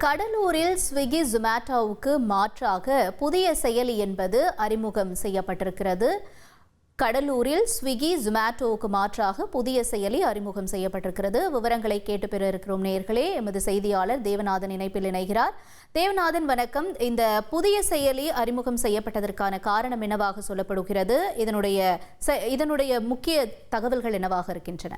கடலூரில் ஸ்விக்கி ஜொமேட்டோவுக்கு மாற்றாக புதிய செயலி என்பது அறிமுகம் செய்யப்பட்டிருக்கிறது. கடலூரில் ஸ்விக்கி ஜொமேட்டோவுக்கு மாற்றாக புதிய செயலி அறிமுகம் செய்யப்பட்டிருக்கிறது. விவரங்களை கேட்டு பெற இருக்கிறோம் நேயர்களே. எமது செய்தியாளர் தேவநாதன் இணைப்பில் இணைகிறார். தேவநாதன், வணக்கம். இந்த புதிய செயலி அறிமுகம் செய்யப்பட்டதற்கான காரணம் என்னவாக சொல்லப்படுகிறது? இதனுடைய முக்கிய தகவல்கள் என்னவாக இருக்கின்றன?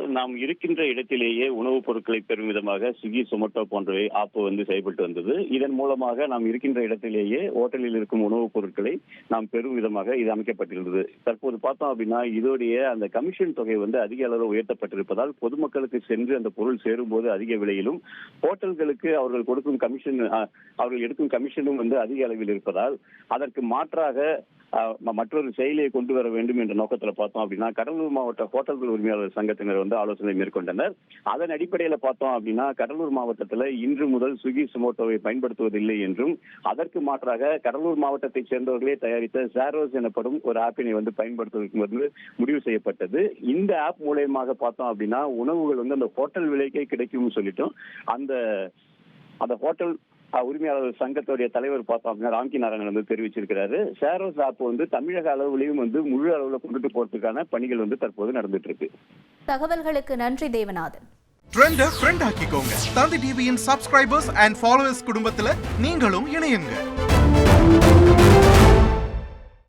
நாம் இருக்கின்ற இடத்திலேயே உணவுப் பொருட்களை பெறும் விதமாக ஸ்விக்கி சொமேட்டோ போன்றவை ஆப் செயல்பட்டு வந்தது. இதன் மூலமாக நாம் இருக்கின்ற இடத்திலேயே ஹோட்டலில் இருக்கும் உணவுப் பொருட்களை நாம் பெறும் விதமாக இது அமைக்கப்பட்டிருந்தது. தற்போது பார்த்தோம் அப்படின்னா இதோடைய அந்த கமிஷன் தொகை அதிக அளவில் உயர்த்தப்பட்டிருப்பதால் பொதுமக்களுக்கு சென்று அந்த பொருள் சேரும் போது அதிக விலையிலும், ஹோட்டல்களுக்கு அவர்கள் கொடுக்கும் கமிஷன் அவர்கள் எடுக்கும் கமிஷனும் அதிக அளவில் இருப்பதால் அதற்கு மாற்றாக மற்றொரு செயலியை கொண்டு வர வேண்டும் என்ற நோக்கத்தில் பார்த்தோம் அப்படின்னா கடலூர் மாவட்ட ஹோட்டல்கள் உரிமையாளர் சங்கத்தினர் ஆலோசனை மேற்கொண்டனர். அதன் அடிப்படையில் பார்த்தோம் அப்படின்னா கடலூர் மாவட்டத்தில் இன்று முதல் ஸ்விக்கி சொமேட்டோவை பயன்படுத்துவதில்லை என்றும், அதற்கு மாற்றாக கடலூர் மாவட்டத்தைச் சேர்ந்தவர்களே தயாரித்த சாரோஸ் எனப்படும் ஒரு ஆப்பினை பயன்படுத்துவதற்கு முடிவு செய்யப்பட்டது. இந்த ஆப் மூலயமாக பார்த்தோம் அப்படின்னா உணவுகள் அந்த ஹோட்டல் விலைக்கே கிடைக்கும் சொல்லிட்டோம். அந்த ஹோட்டல் உரிமையாளர் சங்கத்துடைய தலைவர் பார்த்தோம் அப்படின்னா ராம்கி நாராயணன் தெரிவிச்சிருக்கிறாரு. சாரோஸ் ஆப் தமிழக அளவுலையும் முழு அளவில் கொண்டுட்டு போறதுக்கான பணிகள் தற்போது நடந்துட்டு இருக்கு. தகவல்களுக்கு நன்றி தேவநாதன். ட்ரெண்ட ஃப்ரெண்ட் ஆக்கிக்கோங்க. தந்தி டிவியின் சப்ஸ்கிரைபர்ஸ் அண்ட் ஃபாலோவர்ஸ் குடும்பத்துல நீங்களும் இணையுங்க.